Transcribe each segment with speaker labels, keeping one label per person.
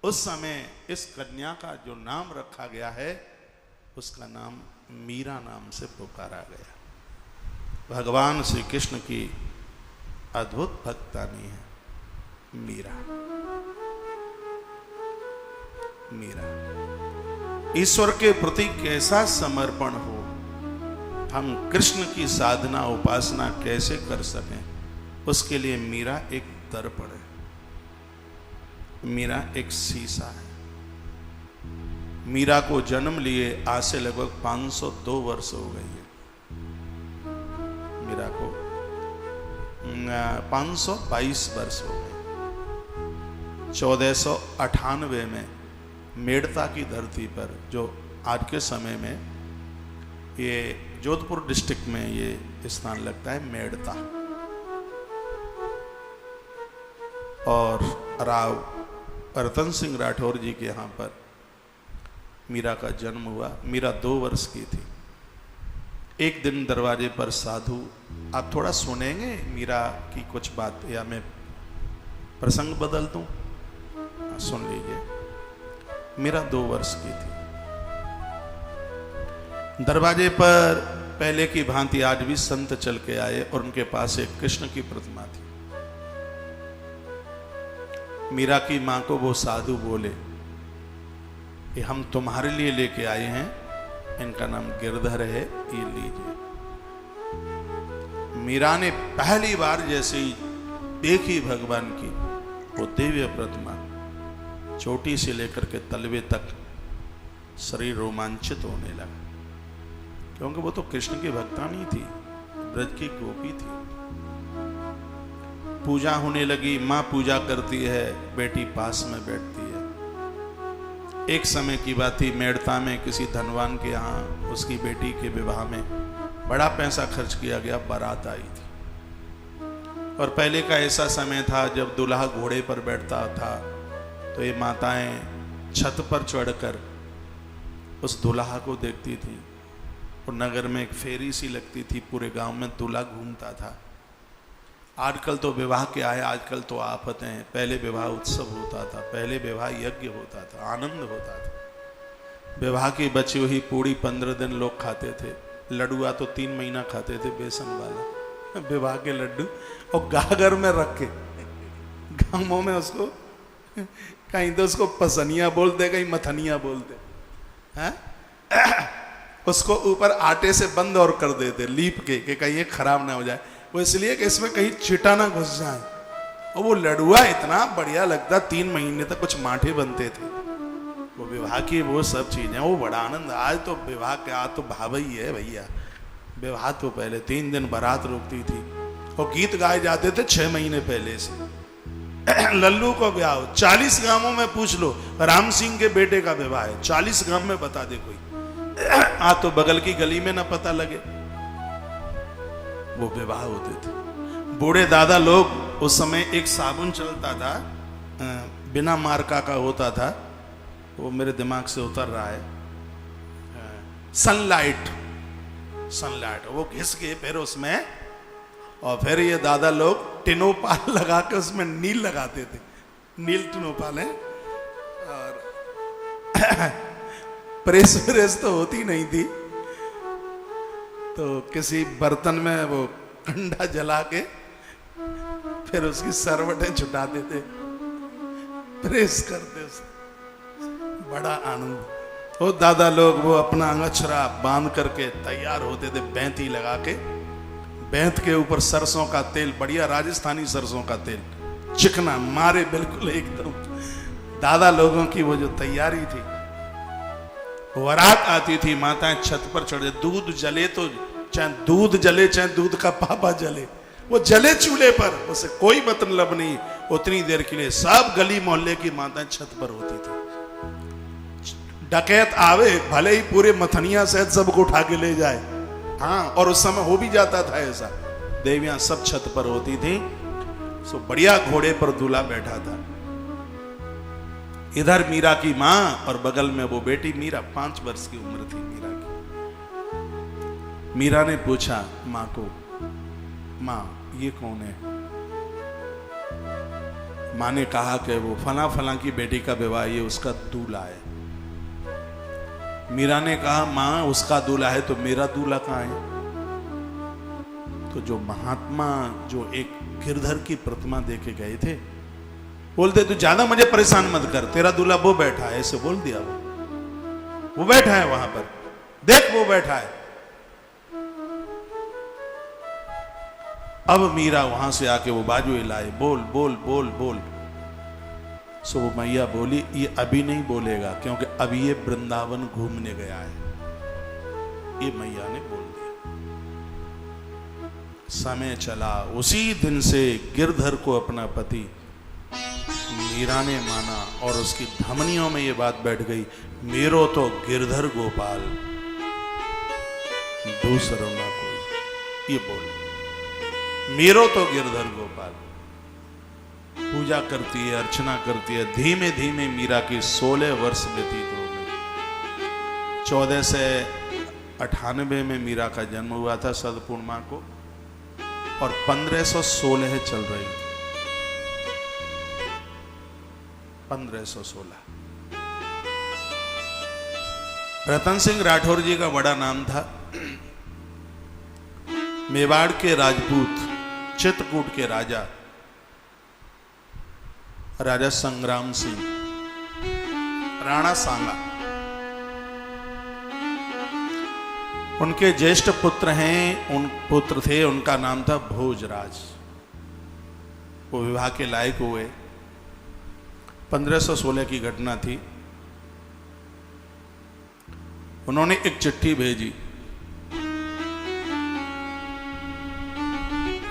Speaker 1: उस समय इस कन्या का जो नाम रखा गया है उसका नाम मीरा नाम से पुकारा गया। भगवान श्री कृष्ण की अद्भुत भक्तानी है मीरा। मीरा ईश्वर के प्रति कैसा समर्पण हो, हम कृष्ण की साधना उपासना कैसे कर सकें, उसके लिए मीरा एक दर्पण है, मीरा एक शीशा है। मीरा को जन्म लिए आज से लगभग 502 वर्ष हो गई है। मीरा को 522 वर्ष हो गए। 1498 में मेड़ता की धरती पर, जो आज के समय में ये जोधपुर डिस्ट्रिक्ट में ये स्थान लगता है मेड़ता, और राव रतन सिंह राठौर जी के यहाँ पर मीरा का जन्म हुआ। मीरा 2 वर्ष की थी। एक दिन दरवाजे पर साधु, आप थोड़ा सुनेंगे मीरा की कुछ बात, या मैं प्रसंग बदल दूं? सुन लीजिए। मीरा 2 वर्ष की थी। दरवाजे पर पहले की भांति आज भी संत चल के आए और उनके पास एक कृष्ण की प्रतिमा थी। मीरा की मां को वो साधु बोले कि हम तुम्हारे लिए लेके आए हैं, इनका नाम गिरधर है, ये लीजिए। मीरा ने पहली बार जैसे ही देखी भगवान की वो दिव्य प्रतिमा, चोटी से लेकर के तलवे तक शरीर रोमांचित होने लगा, क्योंकि वो तो कृष्ण की भक्तानी थी, ब्रज की गोपी थी। पूजा होने लगी, माँ पूजा करती है, बेटी पास में बैठती है। एक समय की बात थी, मेड़ता में किसी धनवान के यहाँ उसकी बेटी के विवाह में बड़ा पैसा खर्च किया गया, बारात आई थी। और पहले का ऐसा समय था जब दूल्हा घोड़े पर बैठता था तो ये माताएं छत पर चढ़कर उस दूल्हा को देखती थी, और नगर में एक फेरी सी लगती थी, पूरे गांव में दूल्हा घूमता था। आजकल तो विवाह क्या है, आजकल तो आफतें हैं। पहले विवाह उत्सव होता था, पहले विवाह यज्ञ होता था, आनंद होता था। विवाह की बची हुई पूड़ी 15 दिन लोग खाते थे, लड्डुआ तो 3 महीना खाते थे, बेसन वाला विवाह के लड्डू, और गागर में रख के गांवों में उसको कहीं तो उसको पसनिया बोलते, कहीं मथनिया बोलते हैं, उसको ऊपर आटे से बंद और कर देते लीप के कि कहीं ये खराब ना हो जाए। वो इसलिए कि इसमें कहीं चिटा ना घुस जाए। और वो लड़ुआ इतना बढ़िया लगता, 3 महीने तक कुछ माठे बनते थे। वो विवाह की वो सब चीजें, वो बड़ा आनंद। आज तो विवाह का, आज तो भाव ही है भैया। विवाह तो पहले 3 दिन बारात रुकती थी और गीत गाए जाते थे 6 महीने पहले से। लल्लू को ब्याह 40 गांवों में पूछ लो, राम सिंह के बेटे का विवाह है, 40 गांव में बता दे कोई। आज तो बगल की गली में ना पता लगे। वो विवाह होते थे। बूढ़े दादा लोग, उस समय एक साबुन चलता था, बिना मार्का का होता था, वो मेरे दिमाग से उतर रहा है, सनलाइट, सनलाइट। वो घिस के फिर उसमें, और फिर ये दादा लोग टिनोपाल लगा के उसमें नील लगाते थे, नील टिनोपाल है। और प्रेस व्रेस तो होती नहीं थी, तो किसी बर्तन में वो कंडा जला के फिर उसकी सरवटें छुटाते थे, प्रेस करते उसे। बड़ा आनंद। वो दादा लोग वो अपना अंगछरा बांध करके तैयार होते थे, बैंती लगा के, बैंत के ऊपर सरसों का तेल, बढ़िया राजस्थानी सरसों का तेल, चिकना मारे बिल्कुल एकदम। दादा लोगों की वो जो तैयारी थी, वरात आती थी, माताएं छत पर चढ़े, दूध जले तो चाहे दूध जले चाहे दूध का पापा जले, वो जले चूल्हे पर, उसे कोई मतलब नहीं। उतनी देर के लिए सब गली मोहल्ले की माताएं छत पर होती थी। डकैत आवे भले ही पूरे मथनिया सहित सबको उठा के ले जाए, हाँ, और उस समय हो भी जाता था ऐसा। देवियां सब छत पर होती थी। सो बढ़िया घोड़े पर दूल्हा बैठा था, इधर मीरा की मां और बगल में वो बेटी मीरा। 5 वर्ष की उम्र थी मीरा की। मीरा ने पूछा मां को, मां ये कौन है? माँ ने कहा कि वो फला फला की बेटी का विवाह, ये उसका दूल्हा है। मीरा ने कहा माँ उसका दूल्हा है तो मेरा दूल्हा कहाँ है? तो जो महात्मा जो एक गिरधर की प्रतिमा देके गए थे, बोलते तू ज्यादा मुझे परेशान मत कर, तेरा दूल्हा वो बैठा है, ऐसे बोल दिया। वो बैठा है वहां पर, देख वो बैठा है। अब मीरा वहां से आके वो बाजू हिलाए, बोल बोल बोल बोल। सो वो मैया बोली ये अभी नहीं बोलेगा क्योंकि अभी ये वृंदावन घूमने गया है। ये मैया ने बोल दिया। समय चला, उसी दिन से गिरधर को अपना पति मीरा ने माना और उसकी धमनियों में ये बात बैठ गई, मेरो तो गिरधर गोपाल दूसरा ना कोई। ये बोल, मेरो तो गिरधर गोपाल। पूजा करती है, अर्चना करती है। धीमे धीमे मीरा की 16 वर्ष व्यतीत हो गए। 1498 में मीरा का जन्म हुआ था शरद पूर्णिमा को, और 1516 चल रही थी। 1516। रतन सिंह राठौर जी का बड़ा नाम था। मेवाड़ के राजपूत, चित्रकूट के राजा राजा संग्राम सिंह, राणा सांगा, उनके ज्येष्ठ पुत्र हैं, उन पुत्र थे, उनका नाम था भोजराज। वो विवाह के लायक हुए। 1516 की घटना थी। उन्होंने एक चिट्ठी भेजी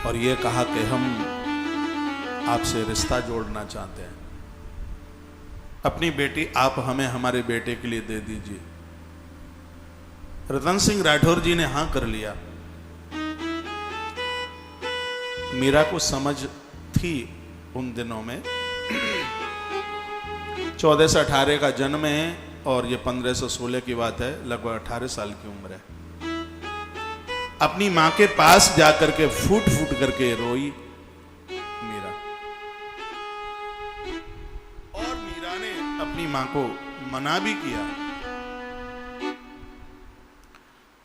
Speaker 1: और ये कहा कि हम आपसे रिश्ता जोड़ना चाहते हैं, अपनी बेटी आप हमें हमारे बेटे के लिए दे दीजिए। रतन सिंह राठौर जी ने हां कर लिया। मीरा को समझ थी उन दिनों में। 14 से 18 का जन्म है और ये 1516 की बात है, लगभग 18 साल की उम्र है। अपनी मां के पास जाकर के फूट फूट करके रोई मीरा, और मीरा ने अपनी मां को मना भी किया,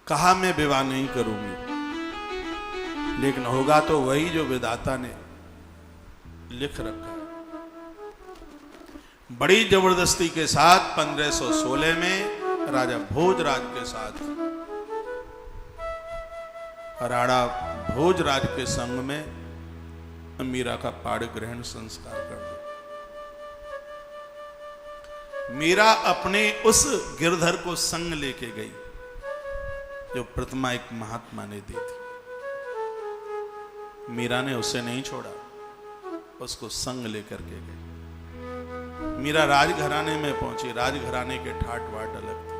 Speaker 1: कहा मैं विवाह नहीं करूंगी, लेकिन होगा तो वही जो विधाता ने लिख रखा है। बड़ी जबरदस्ती के साथ 1516 में राजा भोजराज के साथ, राणा भोजराज के संग में मीरा का पाड़ ग्रहण संस्कार कर दिया। मीरा अपने उस गिरधर को संग लेके गई जो प्रतिमा एक महात्मा ने दी थी। मीरा ने उसे नहीं छोड़ा, उसको संग लेकर के गई। मीरा राजघराने में पहुंची। राजघराने के ठाट बाट अलग थे।